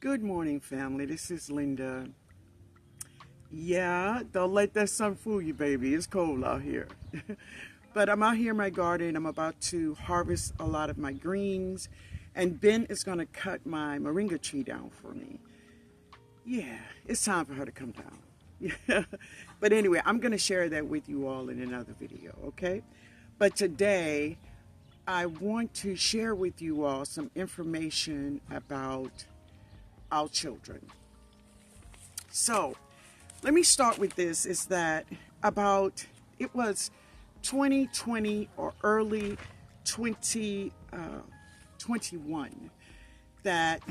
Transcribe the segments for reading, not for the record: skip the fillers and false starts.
Good morning, family. This is Linda. Yeah, don't let that sun fool you, baby. It's cold out here. But I'm out here in my garden. I'm about to harvest a lot of my greens, and Ben is going to cut my moringa tree down for me. Yeah, it's time for her to come down. Yeah. But anyway, I'm going to share that with you all in another video, okay? But today, I want to share with you all some information about our children. So let me start with this, is that it was 2020 or early 2021 that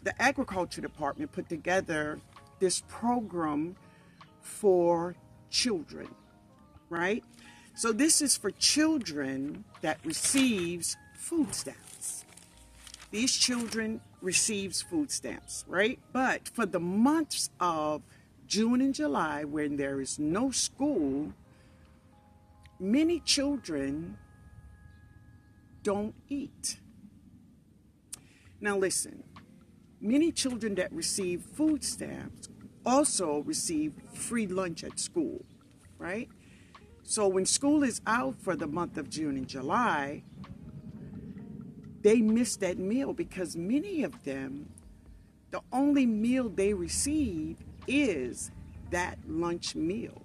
the agriculture department put together this program for children, right? So this is for children that receives food stamps. These children receives food stamps, right? But for the months of June and July, when there is no school, many children don't eat. Now listen, many children that receive food stamps also receive free lunch at school, right? So when school is out for the month of June and July, they miss that meal because many of them, the only meal they receive is that lunch meal.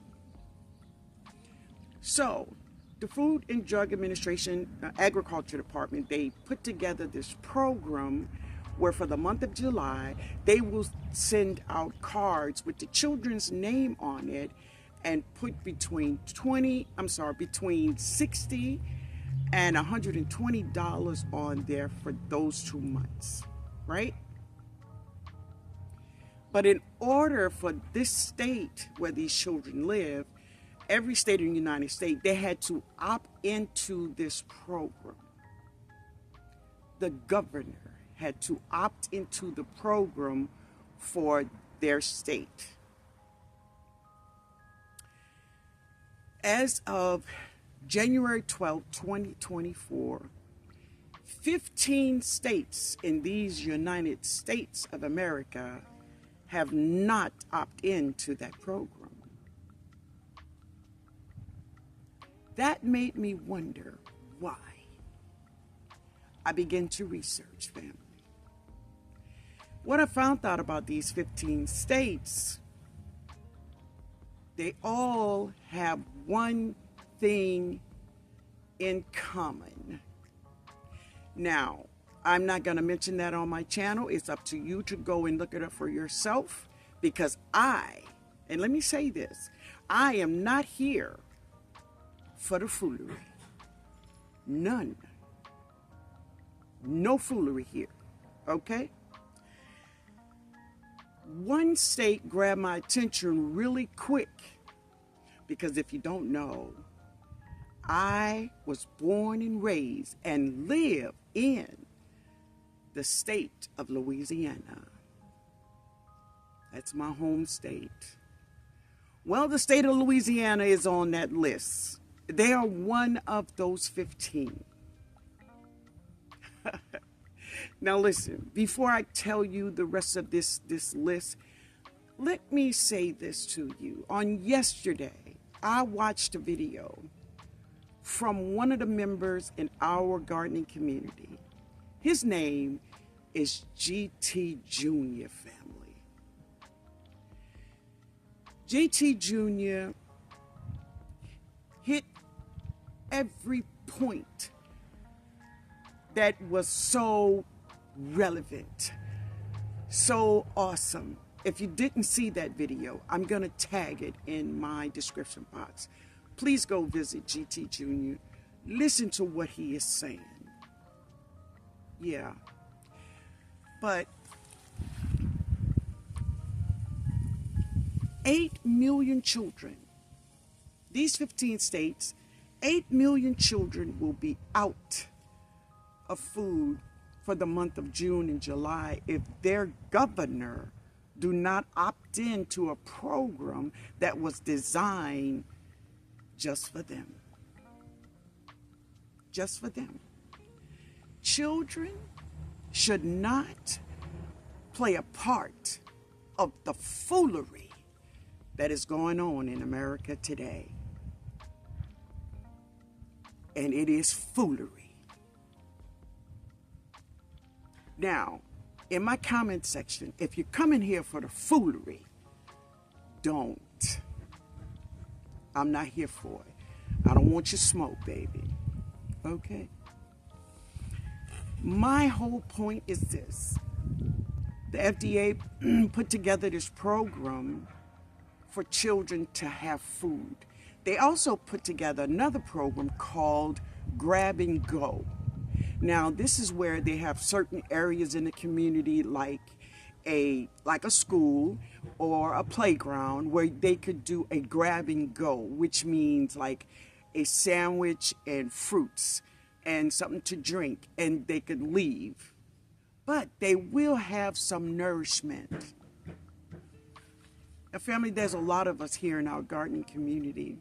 So the Food and Drug Administration, Agriculture Department, they put together this program where for the month of July, they will send out cards with the children's name on it and put between 60 and $120 on there for those 2 months, right? But in order for this state where these children live, every state in the United States, they had to opt into this program. The governor had to opt into the program for their state. As of January 12, 2024, 15 states in these United States of America have not opted into that program. That made me wonder why. I began to research, family. What I found out about these 15 states, they all have one thing in common. Now, I'm not going to mention that on my channel. It's up to you to go and look it up for yourself, because and let me say this, I am not here for the foolery. None. No foolery here, okay? One state grabbed my attention really quick, because if you don't know, I was born and raised and live in the state of Louisiana. That's my home state. Well, the state of Louisiana is on that list. They are one of those 15. Now listen, before I tell you the rest of this list, let me say this to you. On yesterday, I watched a video from one of the members in our gardening community. His name is GT Jr. family. GT Jr. hit every point that was so relevant, so awesome. If you didn't see that video, I'm going to tag it in my description box. Please go visit GT Jr. Listen to what he is saying. Yeah. But 8 million children, these 15 states, 8 million children will be out of food for the month of June and July if their governor do not opt into a program that was designed just for them. Just for them. Children should not play a part of the foolery that is going on in America today. And it is foolery. Now, in my comment section, if you're coming here for the foolery, don't. I'm not here for it. I don't want your smoke, baby. Okay? My whole point is this. The FDA put together this program for children to have food. They also put together another program called Grab and Go. Now, this is where they have certain areas in the community like a school or a playground where they could do a grab and go, which means like a sandwich and fruits and something to drink, and they could leave. But they will have some nourishment. Now, family, there's a lot of us here in our gardening community,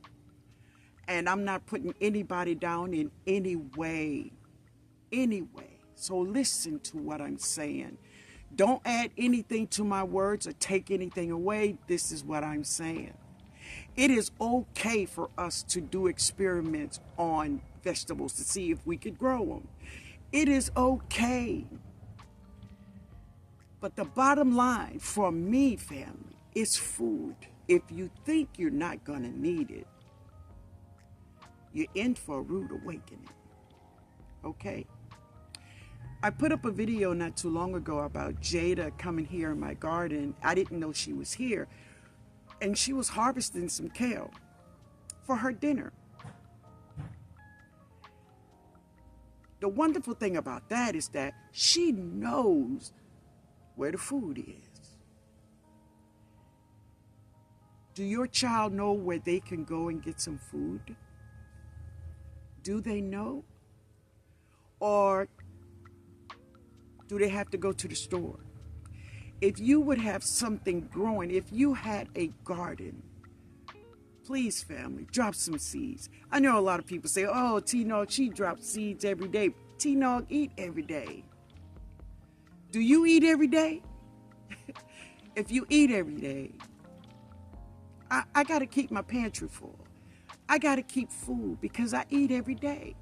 and I'm not putting anybody down in any way. So listen to what I'm saying. Don't add anything to my words or take anything away. This is what I'm saying. It is okay for us to do experiments on vegetables to see if we could grow them. It is okay. But the bottom line for me, family, is food. If you think you're not going to need it, you're in for a rude awakening. Okay? I put up a video not too long ago about Jada coming here in my garden. I didn't know she was here. And she was harvesting some kale for her dinner. The wonderful thing about that is that she knows where the food is. Do your child know where they can go and get some food? Do they know? Or do they have to go to the store? If you would have something growing, if you had a garden, please, family, drop some seeds. I know a lot of people say, oh, TNOG, she drops seeds every day. TNOG, eat every day. Do you eat every day? If you eat every day, I got to keep my pantry full. I got to keep food because I eat every day.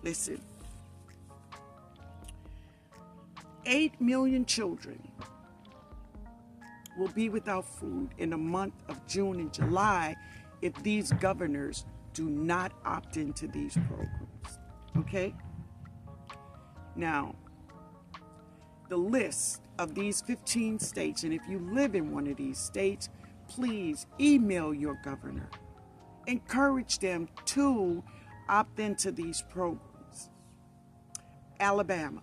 Listen. 8 million children will be without food in the month of June and July if these governors do not opt into these programs. Okay? Now, the list of these 15 states, and if you live in one of these states, please email your governor. Encourage them to opt into these programs. Alabama,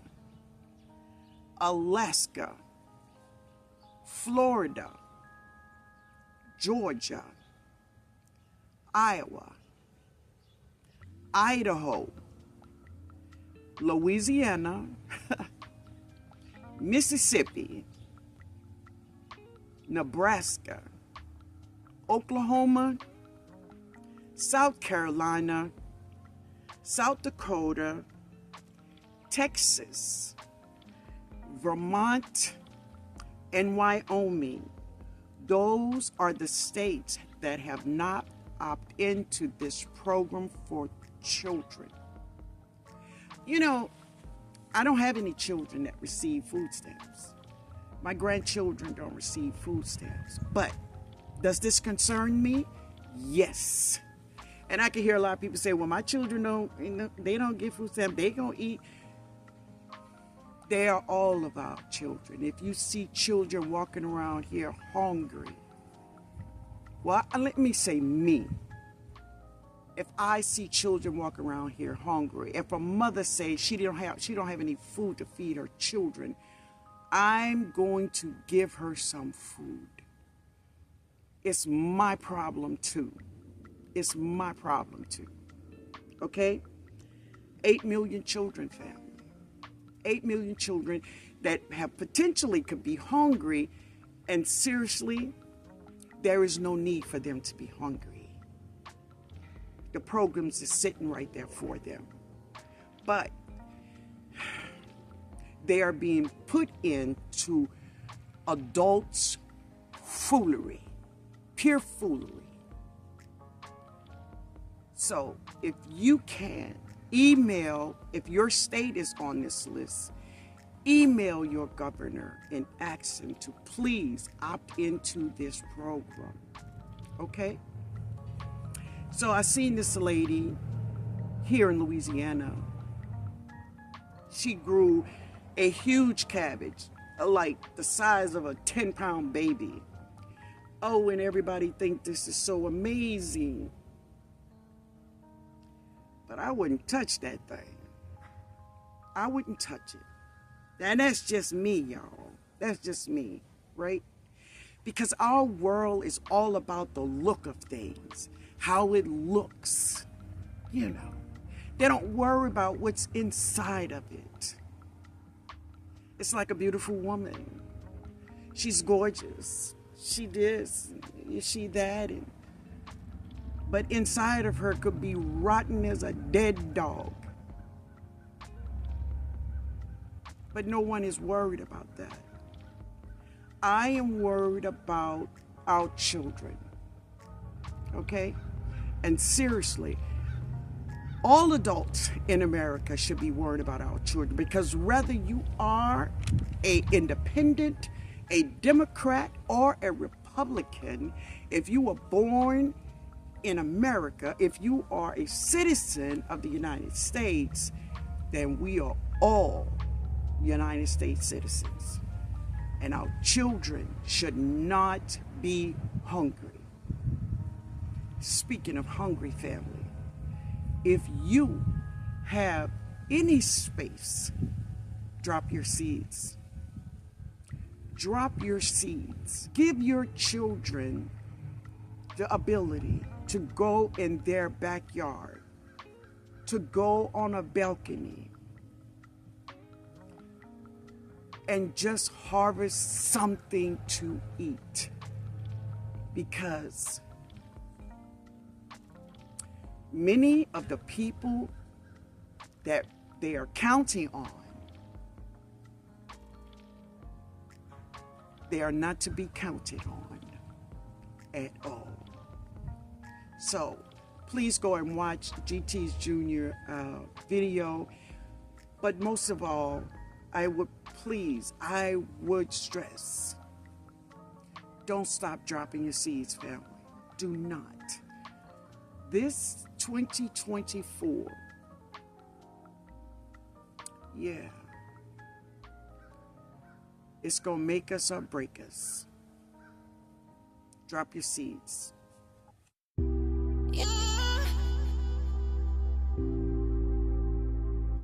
Alaska, Florida, Georgia, Iowa, Idaho, Louisiana, Mississippi, Nebraska, Oklahoma, South Carolina, South Dakota, Texas, Vermont, and Wyoming. Those are the states that have not opted into this program for children. You know, I don't have any children that receive food stamps. My grandchildren don't receive food stamps. But does this concern me? Yes. And I can hear a lot of people say, well, my children they don't get food stamps. They gonna eat. They are all of our children. If you see children walking around here hungry, well, let me say me. If I see children walk around here hungry, if a mother says she don't have any food to feed her children, I'm going to give her some food. It's my problem too. It's my problem too. Okay? 8 million children, family. 8 million children that have potentially could be hungry, and seriously, there is no need for them to be hungry. The programs are sitting right there for them. But they are being put into adults' foolery, pure foolery. So if you can, email, if your state is on this list, email your governor and ask him to please opt into this program. Okay? So I seen this lady here in Louisiana. She grew a huge cabbage, like the size of a 10-pound baby. Oh, and everybody think this is so amazing. But I wouldn't touch that thing. I wouldn't touch it. And that's just me, y'all. That's just me, right? Because our world is all about the look of things, how it looks, you know. They don't worry about what's inside of it. It's like a beautiful woman. She's gorgeous. She this, she that, but inside of her could be rotten as a dead dog. But no one is worried about that. I am worried about our children. Okay? And seriously, all adults in America should be worried about our children, because whether you are an independent, a Democrat, or a Republican, if you were born in America, if you are a citizen of the United States, then we are all United States citizens. And our children should not be hungry. Speaking of hungry, family, if you have any space, drop your seeds. Drop your seeds. Give your children the ability to go in their backyard, to go on a balcony, and just harvest something to eat. Because many of the people that they are counting on, they are not to be counted on at all. So please go and watch GT's Junior video. But most of all, I would stress, don't stop dropping your seeds, family. Do not. This 2024, yeah, it's going to make us or break us. Drop your seeds.